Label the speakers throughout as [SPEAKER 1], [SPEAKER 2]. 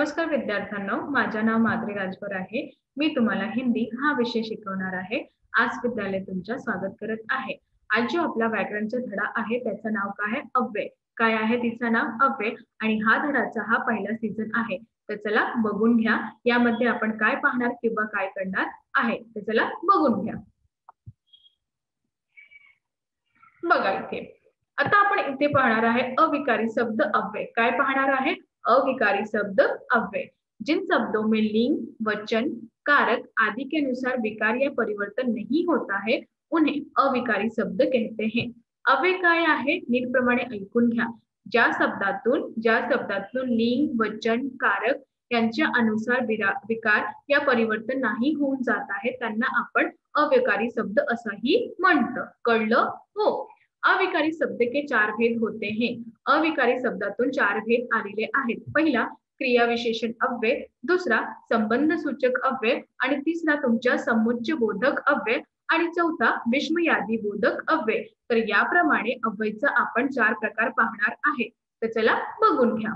[SPEAKER 1] नमस्कार विद्यार्थ्यांनो, माझे नाव माद्री राजभर आहे। मी तुम्हाला हिंदी हा विषय शिकवणार आहे। आज विद्यालय तुमचं स्वागत करत आहे। आज जो आपला व्याकरणचा धडा आहे त्याचं नाव काय आहे? अव्यय। काय आहे तिचं नाव? अव्यय। आणि हा धडाचा हा पहिला सीझन आहे। तर चला बघून घ्या यामध्ये आपण काय पाहणार किंवा काय करणार आहे। तर चला बघून घ्या। बघा इथे आता आपण इथे पाहणार आहे अविकारी शब्द अव्यय। काय पाहणार आहे? अविकारी शब्द अव्यय। जिन शब्दों में लिंग, वचन, कारक आदि के अनुसार विकार या परिवर्तन नहीं होता है उन्हें अविकारी शब्द कहते हैं। अव्यय काय आहे? नीटप्रमाणे ऐकून घ्या। ज्या शब्दातून लिंग, वचन, कारक यांच्या अनुसार विकार या परिवर्तन नाही होऊन जात आहे त्यांना आपण अविकारी शब्द असंही म्हणतो। कळलं? हो। अविकारी शब्द के चार भेद होते हैं। अविकारी शब्दातून चार भेद आलेले आहेत। पहिला क्रिया विशेषण अव्यय, दूसरा संबंध सूचक अव्यय आणि तिसरा तुमचा समुच्चय बोधक अव्यय आणि चौथा विस्मयादी बोधक अव्यय। तर याप्रमाणे अव्ययचा आपण चार प्रकार पाहणार आहे। तर चला बघून घ्या।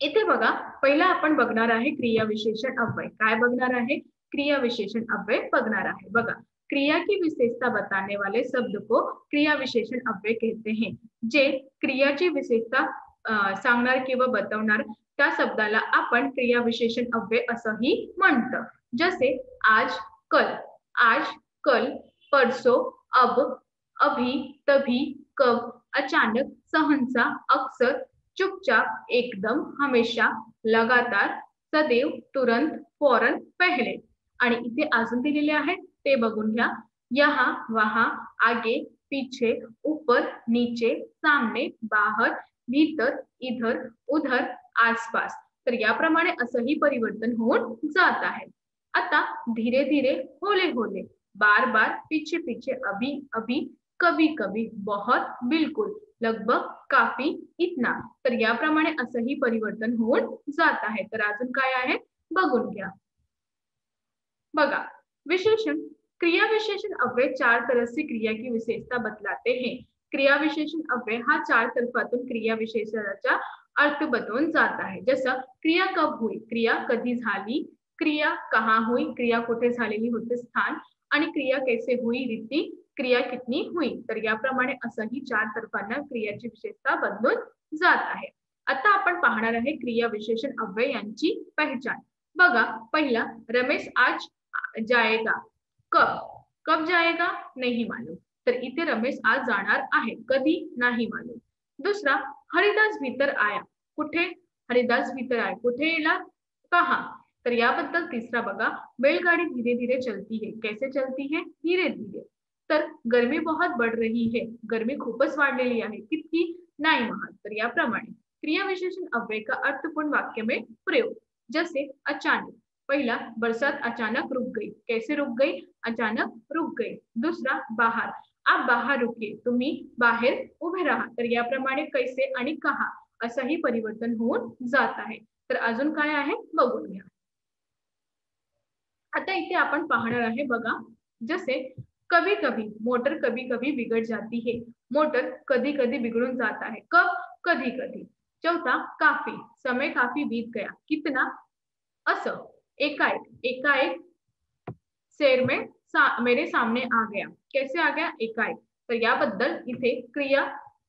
[SPEAKER 1] इथे बघा पहिला आपण बघणार आहे क्रिया विशेषण अव्यय। काय बघणार आहे? क्रिया विशेषण अव्यय बघणार आहे। बघा क्रिया की विशेषता बताने वाले शब्द को क्रिया विशेषण अव्यय कहते हैं। जे क्रियाची विशेषता सांगणार किंवा बतवणार त्या शब्दाला आपण क्रिया विशेषण अव्यय असंही म्हणतो। जसे आज, कल, परसों, अब, अभी, तभी, कब, अचानक, सहसा, अक्सर, चुपचाप, एकदम, हमेशा, लगातार, सदैव, तुरंत, फौरन, पहले। आणि इथे अजून दिलेले आहेत ते बघून घ्या। यहाँ, वहां, आगे, पीछे, ऊपर, नीचे, सामने, बाहर, भीतर, इधर, उधर, आसपास। तर याप्रमाणे असंही परिवर्तन होऊन जात आहे। आता धीरे धीरे, होले होले, बार बार, पीछे पीछे, अभी अभी, कभी कभी, बहुत, बिल्कुल, लगभग, काफी, इतना। तर याप्रमाणे असंही परिवर्तन होऊन जात आहे। तर अजून काय आहे बघून घ्या। बघा विशेषण क्रिया विशेषण अव्यय चार तरह से क्रिया की विशेषता बतलाते हैं। क्रिया विशेषण अव्यय हा चार तर्फातून क्रिया विशेषणाचा अर्थ बतवून जात आहे। जसं क्रिया कब हुई, क्रिया कधी झाली, क्रिया कहाँ हुई, क्रिया कुठे झालेली होते स्थान, आणि क्रिया कैसे हुई रीती, क्रिया कितनी हुई। तर याप्रमाणे असंही चार तर्फांना क्रियाची विशेषता बदलून जात आहे। आता आपण पाहणार आहे क्रिया विशेषण अव्यय यांची पहचान। बघा पहिला रमेश आज जाएगा, कब जाएगा नहीं मालूम। तर इथे रमेश आज जाणार आहे, कधी नाही मालूम। दूसरा हरिदास भीतर आया, कुठे हरिदास भीतर आया, कुठे येला, कहा। तर याबद्दल तिसरा बघा बैलगाड़ी धीरे धीरे चलती है, कैसे चलती है, धीरे धीरे। तर गर्मी बहुत बढ़ रही है, गर्मी खूपच वाढलेली आहे, कितकी, नाही महाग। तर याप्रमाणे क्रिया विशेषण अव्यय का अर्थपूर्ण वाक्य में प्रयोग। जैसे अचानक, पहला बरसात अचानक रुक गई, कैसे रुक गई, अचानक रुक गई। दूसरा बाहर, आप बाहर रुके, तुम्ही बाहेर उभे राहा। तर याप्रमाणे कैसे आणि कहा असंही परिवर्तन होऊन जात आहे। तर अजून काय आहे बघून घ्या। आता इथे आपण पाहणार आहे बघा जसे कभी कभी, मोटर कभी कभी बिगड़ जाती है, मोटर कधी कधी बिघडून जात आहे, कब, कधी कधी। चौथा काफी, समय काफी बीत गया, कितना, असं। एकाएक, एकाएक शेर में मेरे सामने आ गया, कैसे आ गया, एकाएक। तर याबद्दल इथे क्रिया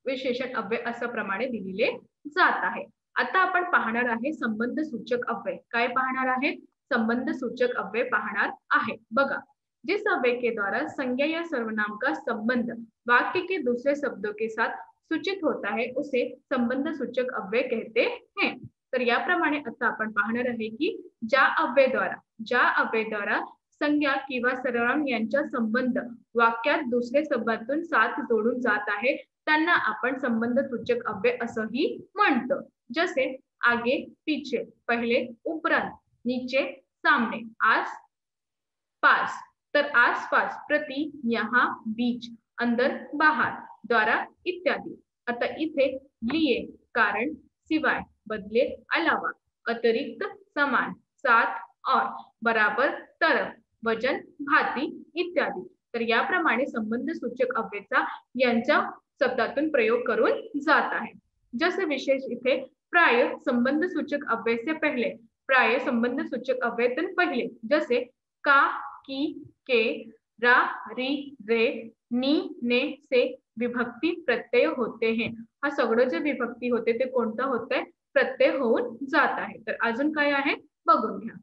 [SPEAKER 1] विशेषण अव्यय असं प्रमाणे दिलेले जात आहे। आता आपण पाहणार आहे संबंध सूचक अव्यय। काय पाहणार आहे? संबंध सूचक अव्यय पाहणार आहे। बघा जिस अव्यय के द्वारा संज्ञा या सर्वनाम का संबंध वाक्य के दूसरे शब्दों के साथ सूचित होता है उसे संबंध सूचक अव्यय कहते हैं। तर याप्रमाणे आता आपण पाहणार आहे की ज्या अव्यय द्वारा संज्ञा किंवा सर्वनाम यांचा संबंध वाक्यात दुसरे शब्दातून साथ जोडून जात आहे त्यांना आपण संबंध सूचक अव्यय असंही म्हणतो। जसे आगे, पीछे, पहले, उपरांत, नीचे, सामने, आस पास। तर आस पास, प्रति, यहाँ, बीच, अंदर, बाहर, द्वारा इत्यादि। आता इथे लिए, कारण, सिवाय, बदले, अलावा, अतिरिक्त, समान, साथ, और, बराबर, तरफ, वजन, भांति इत्यादि। तर याप्रमाणे संबंध सूचक अव्ययचा यांच्या शब्दातून प्रयोग करून जात आहे। जसे विशेष इथे प्राय संबंध सूचक अव्यय से पहले, प्राय संबंध सूचक अव्यय तन पहले, जसे का, की, के, रा, री, रे, नी, ने से विभक्ती प्रत्यय होते हैं. हा सगळं जे विभक्ती होते ते कोणतं होतंय, प्रत्यय होऊन जात आहे. तर अजून काय आहे बघून घ्या.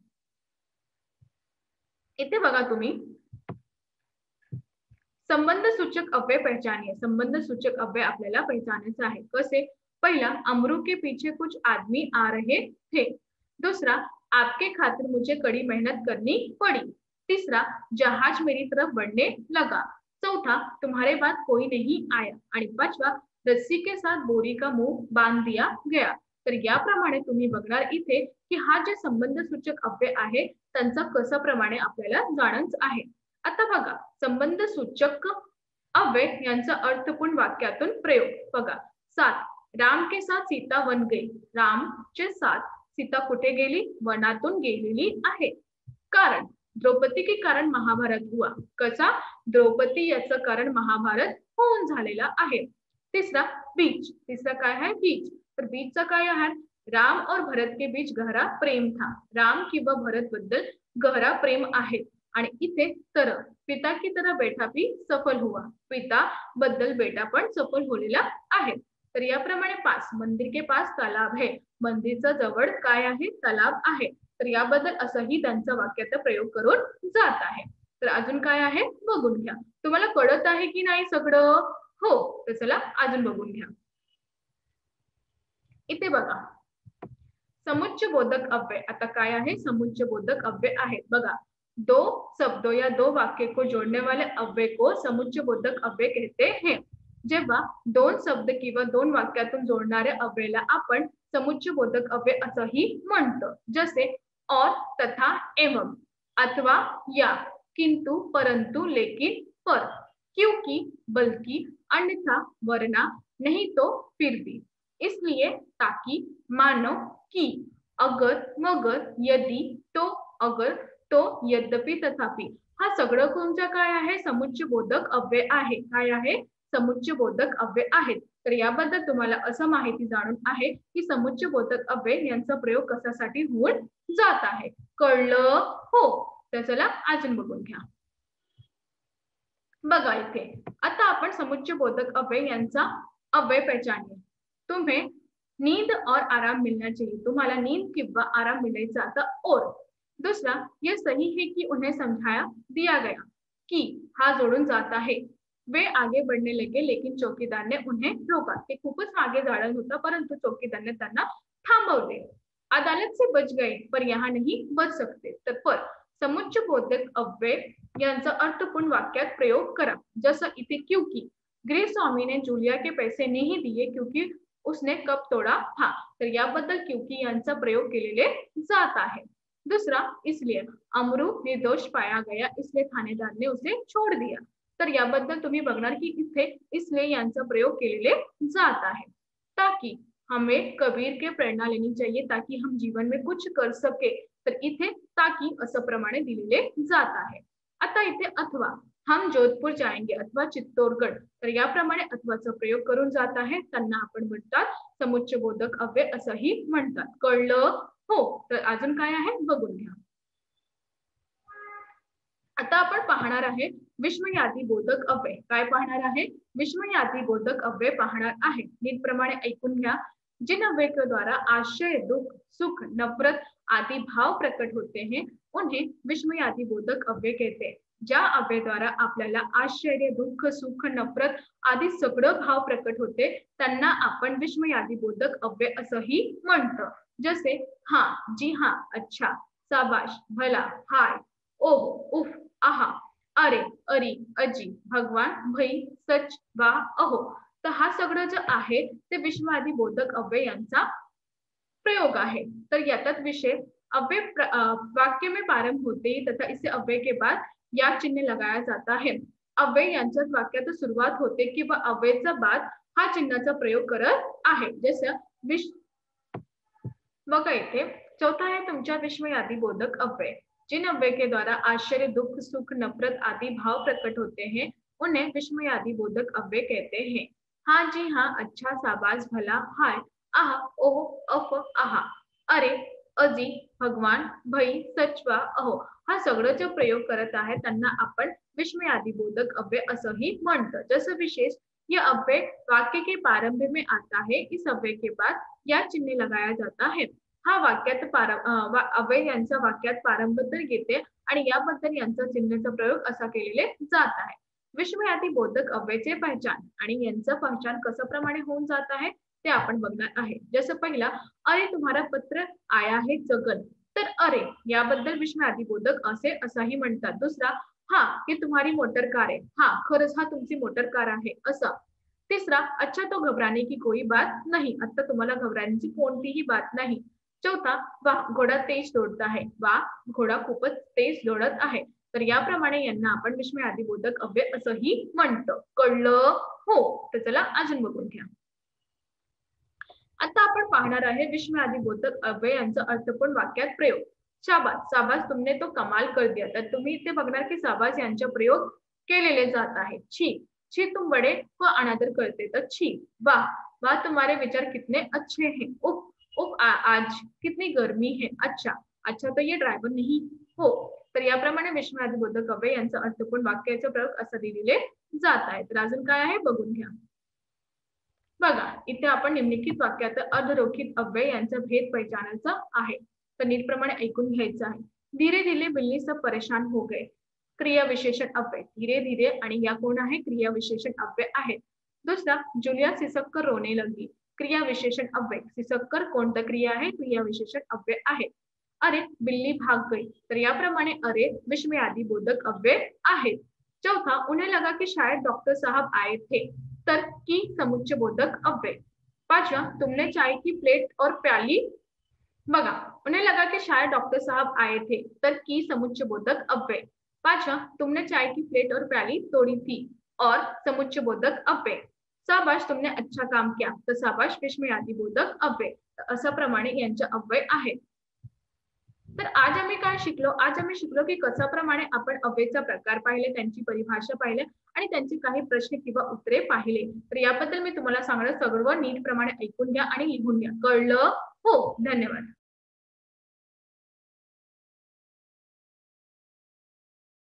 [SPEAKER 1] इथे बघा तुम्ही संबंध सूचक अव्यय पहचानिए. संबंध सूचक अव्यय आपल्याला पहचानायचं आहे. कसे? पहिला, अमरू के पीछे कुछ आदमी आ रहे थे. दूसरा, आपके खातिर मुझे कड़ी मेहनत करनी पड़ी. तीसरा, जहाज मेरी तरफ बढ़ने लगा. चौथा, तुम्हारे बाद कोई नहीं आया. आणि पाचवा, रस्सी के साथ बोरी का मुंह बांध दिया गया. तर याप्रमाणे तुम्ही बघणार इथे की हा जे संबंध सूचक अव्यय आहे त्यांचा कसा प्रमाणे आपल्याला जाणच आहे. आता बघा संबंध सूचक अव्यय यांचा अर्थपूर्ण वाक्यातून प्रयोग बघा. 7, राम के साथ सीता वन गई. रामचे साथ सीता कुठे गेली? वनातून गेलेली आहे. कारण द्रौपदी के कारण महाभारत हुआ. कसा? द्रौपदी याचं कारण महाभारत होऊन झालेला आहे. तिसरा, बीच. तिसरा काय आहे? बीच. तर बीचचा काय आहे? राम और भरत के बीच गहरा प्रेम था. राम किंवा भरत बद्दल गहरा प्रेम आहे. आणि इथे तर पिता की तरह बेटा भी सफल हुआ. पिता बद्दल बेटा पण सफल होलेला आहे. तर याप्रमाणे 5, मंदिर के पास तालाब है. मंदिरच्या जवळ काय आहे? तलाव आहे. तर याबद्दल असंही त्यांचा वाक्यात प्रयोग करून जात आहे. तर अजून काय आहे बघून घ्या. तुम्हाला कळत आहे की नाही सगळं? हो. तर चला अजून बघून घ्या. इथे बघा समुच्चय बोधक अव्यय. आता काय आहे? समुच्चय बोधक अव्यय आहेत बघा. दो शब्दों या दो वाक्य को जोड़ने वाले अव्यय को समुच्चय बोधक अव्यय कहते हैं. जेव्हा दोन शब्द किंवा दोन वाक्यातून जोडणाऱ्या अव्ययाला आपण समुच्चय बोधक अव्यय असंही म्हणतो. जसे और, तथा, एवं, अथवा, या, किंतु, परंतु, लेकिन, पर, क्योंकि, बल्कि, अन्यथा, वरना, नहीं तो, फिर भी, इसलिए, ताकि, मानो, कि, अगर, मगर, यदि, तो, अगर, तो, यद्यपि, तथापि. हा सगळं कोणता काय आहे? समुच्चय बोधक अव्यय आहे. काय आहे? समुच्चय बोधक अव्यय आहेत. तर याबद्दल तुम्हाला असं माहिती जाणून आहे की समुच्चय बोधक अव्यय यांचा प्रयोग कशासाठी होऊन जात आहे. कळलं? हो. तर चला अजून बघून घ्या. बघा इथे आता आपण समुच्चय बोधक अव्यय यांचा अव्यय पहचानिए. तुम्हें नींद और आराम मिलना चाहिए. तुम्हाला नींद किंवा आराम मिलायचा आता. और दूसरा, यह सही है कि उन्हें समझाया दिया गया कि हा जोडून जात आहे. वे आगे बढ़ने लगे लेकिन चौकीदार ने उन्हें रोका. ते खूपच मागे जाणार होता परंतु चौकीदार ने त्यांना थांबवले. अदालत से बच गए पर यहाँ नहीं बच सकते. तर पर समुच्चय बोधक अव्यय यांचा अर्थपूर्ण वाक्यात प्रयोग करा. जसं इथे क्योंकि गृहस्वामी ने जूलिया के पैसे नहीं दिए क्योंकि उसने कप तोड़ा था. तर याबद्दल क्योंकि यांचा प्रयोग केलेले जात आहे. दूसरा, इसलिए अमरू निर्दोष पाया गया इसलिए थानेदार ने उसे छोड़ दिया. तर याबद्दल तुम्ही बघणार की इथे इसलिए यांचा प्रयोग केलेले जात आहे. ताकि हमें कबीर के प्रेरणा लेनी चाहिए ताकि हम जीवन में कुछ कर सके. तर इथे ताकि असं प्रमाणे दिलेले जात आहे. आता इथे अथवा, हम जोधपुर जाएंगे अथवा चित्तौरगड. तर याप्रमाणे अथवाचा प्रयोग करून जात आहे. त्यांना आपण म्हणतात समुच्चय बोधक अव्यय असंही म्हणतात. कळलं? हो. तर अजून काय आहे बघून घ्या. आता आपण पाहणार आहे विश्वयादी बोधक अव्यय. काय पाहणार आहे? विश्वयादी बोधक अव्यय पाहणार आहे. नीटप्रमाणे ऐकून घ्या. जिन अव्यय के द्वारा आश्चर्य, दुख, सुख, नफरत आदि भाव प्रकट होते हैं उन्हें विश्वयादी बोधक अव्यय कहते हैं. ज्या अव्यय द्वारा आपल्याला आश्चर्य, दुःख, सुख, नफरत आदि सगळं भाव प्रकट होते त्यांना आपण विश्वयादी बोधक अव्यय असंही म्हणतो. जैसे हाँ, जी हाँ, अच्छा, शाबाश, भला, हाय, ओह, उफ, आहा, अरे, अरी, अजी, भगवान, भई, सच, वा, अहो. तर हा सगळं जे आहे ते विश्वयादी बोधक अव्यय यांचा प्रयोग आहे. तर यातात विषय अव्यय वाक्य में प्रारंभ होते तथा इसे अव्यय के बाद या चिन्ह लगाया जाता है. अव्यय यांच्यात वाक्यात सुरुवात होते किंवा अव्ययचा बाद हा चिन्हाचा प्रयोग करत आहे. जसं बघा इथे चौथा है तुमच्या विश्वयादी बोधक अव्यय. जिन अव्यय के द्वारा आश्चर्य, दुख, सुख, नफरत आदि भाव प्रकट होते हैं उन्हें विश्वयादी बोधक अव्यय कहते हैं. हाँ, जी हाँ, अच्छा, शाबाश, भला, हाय, आह, ओह, अफ, आहा, अरे, अजी, भगवान, भई, सचवा, अहो हा सगळं जो प्रयोग करत आहे त्यांना आपण विस्मयादिबोधक अव्यय असंही म्हणतं। जसं विशेष ये अव्यय वाक्य के प्रारंभ में आता है, इस अव्यय के बाद या चिन्ह लगाया जाता है। हा अव्यय यांचा वाक्यात प्रारंभ तर येते आणि याबद्दल यांचा चिन्हाचा प्रयोग असा केलेले जात आहे। विस्मयादिबोधक अव्ययचे पहचान आणि यांचं पहचान कसं प्रमाणे होऊन जात आहे ते आपण बघणार आहे। जसं पहिला, अरे तुम्हारा पत्र आया है जगन, तर अरे याबद्दल विस्मयादिबोधक असे असाही म्हणतात। दुसरा, हा ये तुम्हारी मोटर कार है, हा खरंच हा तुमची मोटर कार आहे असं। तिसरा, अच्छा तो घबराने की कोई बात नहीं, आता तुम्हाला घबराण्याची कोणतीही बात नाही। चौथा, वाह घोडा तेज दौड़ता है, वाह घोडा खूपच तेज दौडत आहे। तर याप्रमाणे यांना आपण विस्मयादिबोधक अव्यय असंही म्हणतो। कळलं? हो, तर चला अजून बघून घ्या। आता आपण पाहणार आहे विस्मयादिबोधक अव्ययांचा अर्थपूर्ण वाक्यात प्रयोग। शाबास, शाबास तुमने तो कमाल कर दिया। तर तुम्ही इथे बघणार की शाबास यांचा प्रयोग केलेले जात आहे। छी, छी तुम बड़े व अनादर करते, तर छी। वाह, वाह तुम्हारे विचार कितने अच्छे हैं। उफ, उफ आज कितनी गर्मी है। अच्छा, अच्छा तो ये ड्रायव्हर नहीं हो। तर याप्रमाणे विस्मयादिबोधक अव्यय यांचा अर्थपूर्ण वाक्याचा प्रयोग असा दिलेले जात आहे। तर अजून काय आहे बघून घ्या। बघा, इथे आपण निम्नलिखित वाक्यात अर्धरोखित अव्यय यांचा भेद पहचानायचा आहे। तर नीटप्रमाणे ऐकून घ्यायचं आहे। धीरे धीरे बिल्ली सब परेशान हो गए, क्रिया विशेषण अव्यय। धीरे धीरे आणि या कोण आहे क्रिया विशेषण अव्यय आहेत। दुसरा, जुलिया सिसक कर रोने लगी, क्रिया विशेषण अव्यय। सिसक कर कोणतं क्रिया आहे क्रिया विशेषण अव्यय आहे। अरे बिल्ली भाग गई, तर याप्रमाणे अरे विस्मयादिबोधक अव्यय आहेत। चौथा, उन्हें लगा कि शायद डॉक्टर साहब आए थे, तर की समुच्चय बोधक अव्यय। पांचवा, तुमने चाय की प्लेट और प्याली, बघा उन्हें लगा कि शायद डॉक्टर साहब आए थे, तर की समुच्चय बोधक अव्यय। पांचवा, तुमने चाय की प्लेट और प्याली तोड़ी थी, और समुच्चय बोधक अव्यय। शाबाश तुमने अच्छा काम किया, तर शाबाश विस्मयादिबोधक अव्यय। अशा प्रमाणे यांचे अव्यय आहेत। तर आज आम्ही काय शिकलो? आज आम्ही शिकलो की कशाप्रमाणे आपण अव्ययचा प्रकार पाहिले, त्यांची परिभाषा पाहिले आणि त्यांचे काही प्रश्न किंवा उत्तरे पाहिले। तर याबद्दल मी तुम्हाला सांगणार, सर्व नीटप्रमाणे ऐकून घ्या आणि लिहून घ्या। कळलं? हो, धन्यवाद।